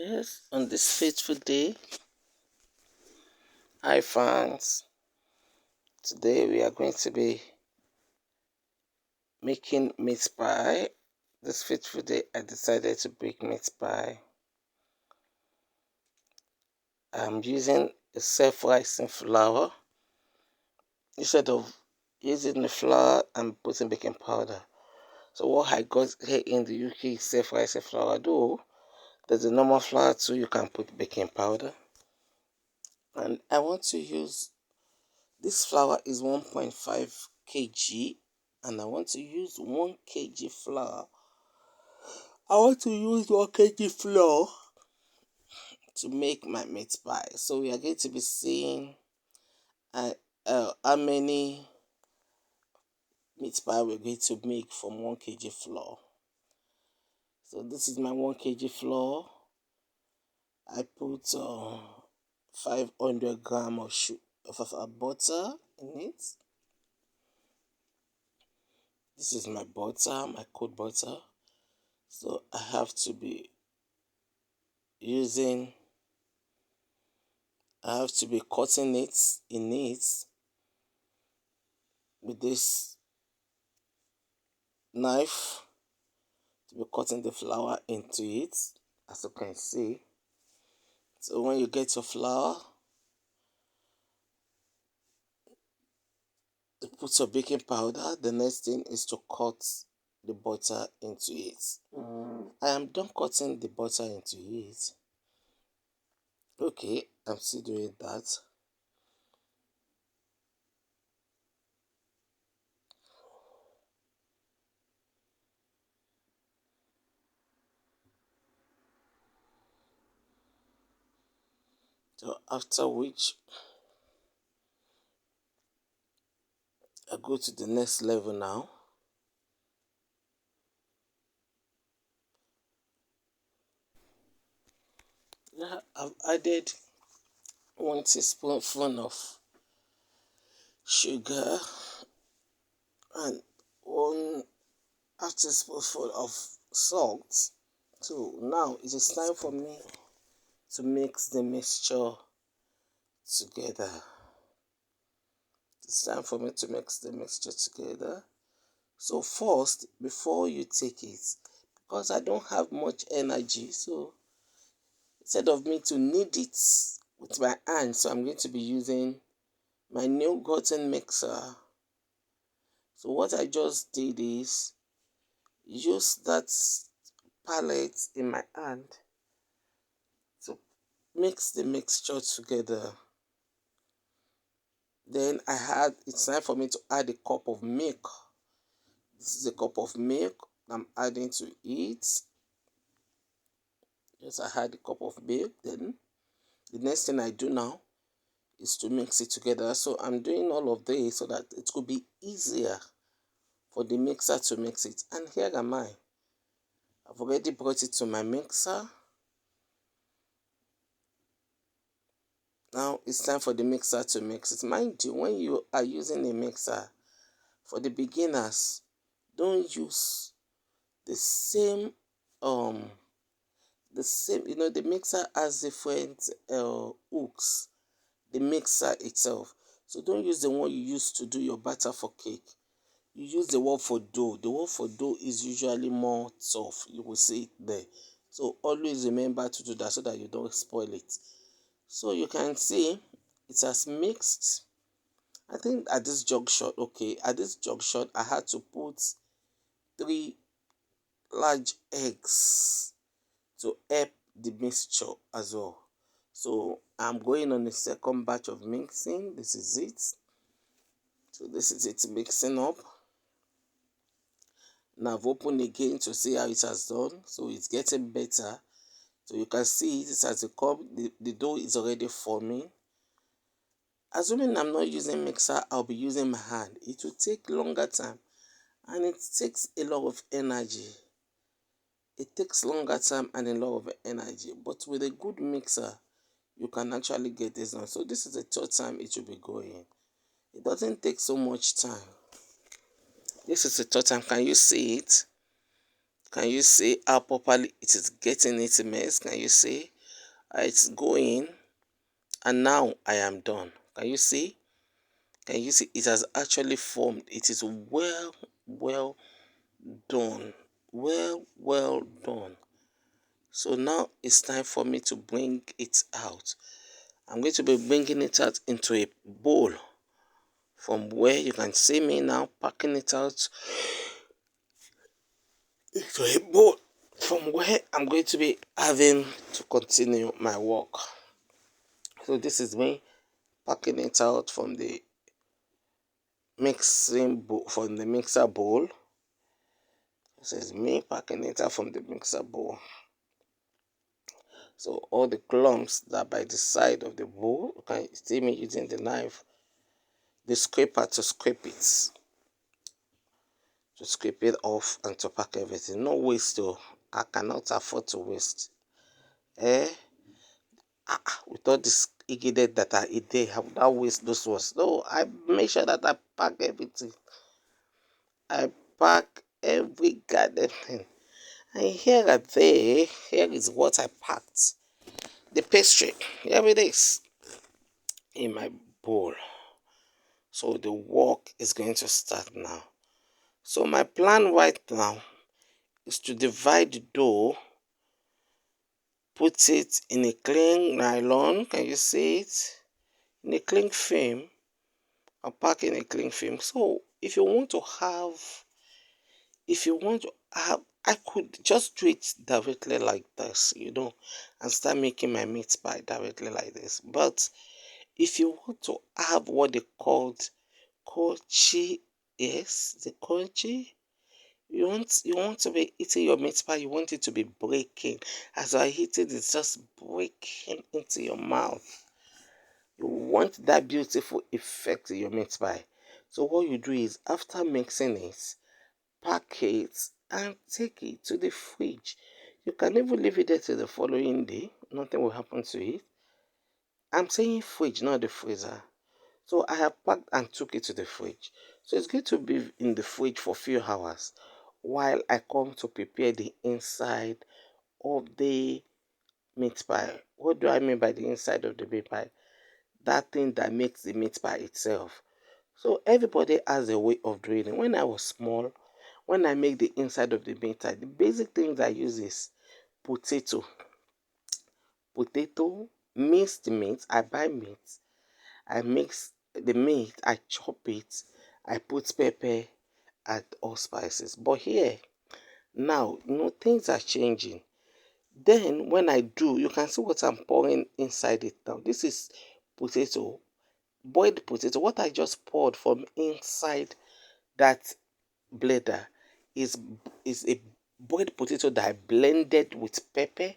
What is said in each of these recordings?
Yes, on this fateful day, hi fans. Today we are going to be making meat pie. This fateful day, I decided to bake meat pie. I'm using a self-rising flour. Instead of using the flour, I'm putting baking powder. So what I got here in the UK is self-rising flour. Though there's a normal flour too, you can put baking powder. And I want to use this flour is 1.5 kg, and I want to use 1 kg flour. I want to use 1 kg flour to make my meat pie. So we are going to be seeing how many meat pie we're going to make from 1 kg flour. So this is my 1 kg flour. I put 500 gram of butter in it. This is my butter, my cold butter. So I have to be cutting it in it with this knife, to be cutting the flour into it, as you can see. So when you get your flour, you put your baking powder. The next thing is to cut the butter into it. I am done cutting the butter into it. Okay, I'm still doing that. So after which, I go to the next level now. Yeah, I've added 1 teaspoon of sugar and 1/2 teaspoonful of salt. So now it is time for me to mix the mixture together. It's time for me to mix the mixture together. So first, before you take it, because I don't have much energy, so instead of me to knead it with my hands, so I'm going to be using my new gotten mixer. So what I just did is use that palette in my hand to mix the mixture together. Then it's time for me to add a cup of milk. This is a cup of milk I'm adding to it. Yes, I had a cup of milk. Then the next thing I do now is to mix it together. So I'm doing all of this so that it could be easier for the mixer to mix it. And here am I. I've already brought it to my mixer. Now it's time for the mixer to mix it. Mind you, when you are using a mixer, for the beginners, don't use the same the mixer has different hooks, the mixer itself. So don't use the one you use to do your batter for cake. You use the one for dough. The one for dough is usually more tough. You will see it there. So always remember to do that so that you don't spoil it. So you can see it has mixed. I think at this junction, I had to put 3 large eggs to help the mixture as well. So I'm going on the second batch of mixing. This is it. So this is it mixing up. Now I've opened again to see how it has done. So it's getting better. So you can see this as a cup. The dough is already forming. Assuming I'm not using mixer, I'll be using my hand. It will take longer time and it takes a lot of energy. It takes longer time and a lot of energy. But with a good mixer, you can actually get this done. So this is the third time it will be going. It doesn't take so much time. This is the third time. Can you see it? Can you see how properly it is getting its mess? Can you see? It's going, and now I am done. Can you see? Can you see? It has actually formed. It is well done. Well done. So now it's time for me to bring it out. I'm going to be bringing it out into a bowl, from where you can see me now packing it out into a bowl, from where I'm going to be having to continue my work. So this is me packing it out from the mixer bowl. This is me packing it out from the mixer bowl. So all the clumps that by the side of the bowl, you can see me using the knife, the scraper to scrape it off and to pack everything. No waste though. I cannot afford to waste. Eh? With all this ingredient that are in there, I would not waste those ones. No, I make sure that I pack everything. I pack every goddamn thing. And here is what I packed. The pastry. Here it is in my bowl. So the work is going to start now. So my plan right now is to divide the dough, put it in a clean nylon. Can you see it? In a clean film. I'll pack in a clean film. So if you want to have, I could just do it directly like this, and start making my meat pie directly like this. But if you want to have what they called crunchy, yes, the crunchy, you want to be eating your meat pie, you want it to be breaking. As I eat it, it's just breaking into your mouth. You want that beautiful effect in your meat pie. So what you do is, after mixing it, pack it and take it to the fridge. You can even leave it there till the following day. Nothing will happen to it. I'm saying fridge, not the freezer. So I have packed and took it to the fridge. So it's going to be in the fridge for a few hours while I come to prepare the inside of the meat pie. What do I mean by the inside of the meat pie? That thing that makes the meat pie itself. So everybody has a way of doing it. When I was small, when I make the inside of the meat pie, the basic things I use is potato, minced meat. I buy meat, I mix the meat, I chop it, I put pepper and all spices. But here, now, things are changing. Then when I do, you can see what I'm pouring inside it now. This is potato, boiled potato. What I just poured from inside that blender is a boiled potato that I blended with pepper,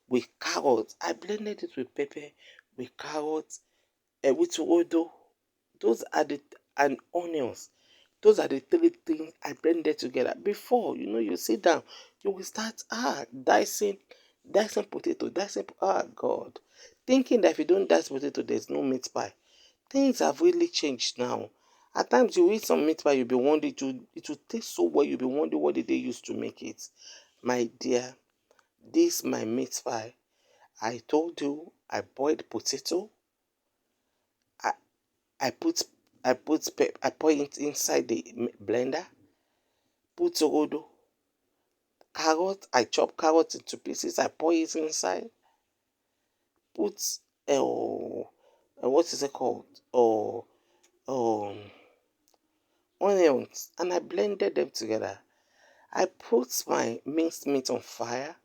with carrots. I blended it with pepper, with carrots, with odo. Those are and onions. Those are the three things I blended together. Before, you sit down, you will start dicing potato, God. Thinking that if you don't dice potato, there's no meat pie. Things have really changed now. At times you eat some meat pie, you'll be wondering it will taste so well, you'll be wondering what did they use to make it. My dear, this my meat pie. I told you I boiled potato. I I put I put it inside the blender. Put odo, carrot. I chop carrot into pieces. I pour it inside. Put what is it called? Um, onions, and I blended them together. I put my minced meat on fire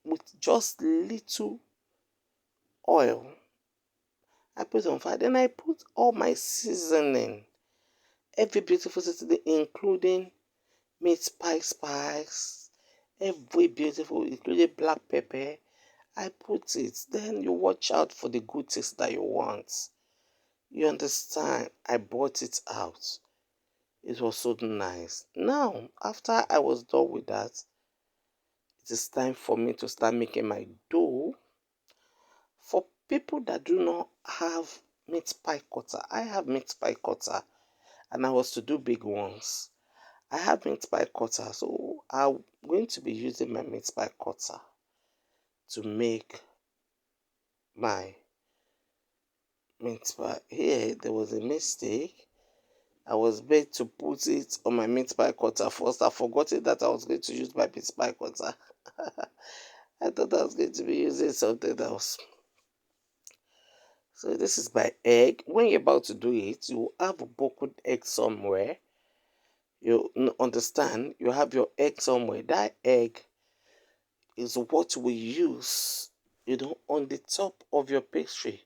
with just little oil. I put it on fire. Then I put all my seasoning, every beautiful seasoning, including meat spice, every beautiful, including black pepper. I put it. Then you watch out for the good taste that you want. You understand? I brought it out. It was so nice. Now, after I was done with that, it is time for me to start making my dough. For people that do not have meat pie cutter, I have meat pie cutter, and I was to do big ones. I have meat pie cutter, so I'm going to be using my meat pie cutter. to make my meat pie. Here there was a mistake. I was made to put it on my meat pie cutter first. I forgot it that I was going to use my meat pie cutter. I thought I was going to be using something else. So this is my egg. When you're about to do it, you have a broken egg somewhere. You understand? You have your egg somewhere. That egg is what we use, on the top of your pastry,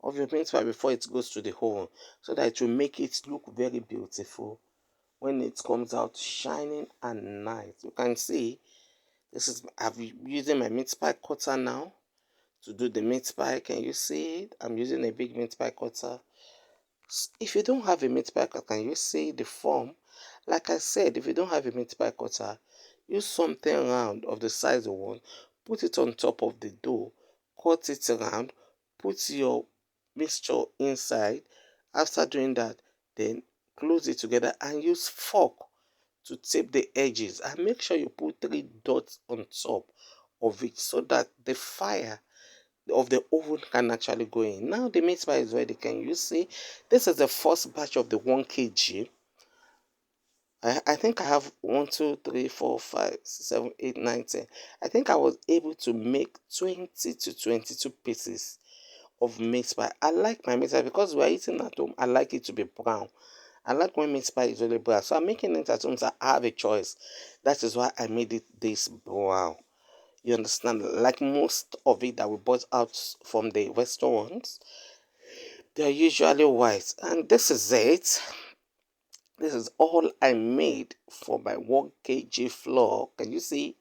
of your meat pie before it goes to the oven, so that it will make it look very beautiful when it comes out shining and nice. You can see I'm using my meat pie cutter now to do the meat pie. Can you see it? I'm using a big meat pie cutter. If you don't have a meat pie cutter, can you see the form? Like I said, if you don't have a meat pie cutter, use something round of the size of one, put it on top of the dough, cut it around, put your mixture inside. After doing that, then close it together and use fork to tape the edges, and make sure you put 3 dots on top of it so that the fire of the oven can actually go in. Now the meat pie is ready. Can you see? This is the first batch of the 1 kg. I think I have 1, 2, 3, 4, 5, 7, 8, 9, 10. I think I was able to make 20 to 22 pieces of meat pie. I like my meat pie because we're eating at home. I like it to be brown. I like when meat pie is really brown. So I'm making it at home, so I have a choice. That is why I made it this brown. You understand? Like most of it that we bought out from the restaurants, they're usually white. And this is it. This is all I made for my 1 kg flour. Can you see?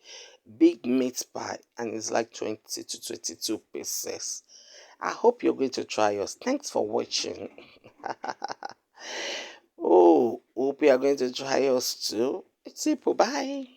Big meat pie, and it's like 20 to 22 pieces. I hope you're going to try yours. Thanks for watching. Oh, hope you are going to try yours too. It's simple. Bye.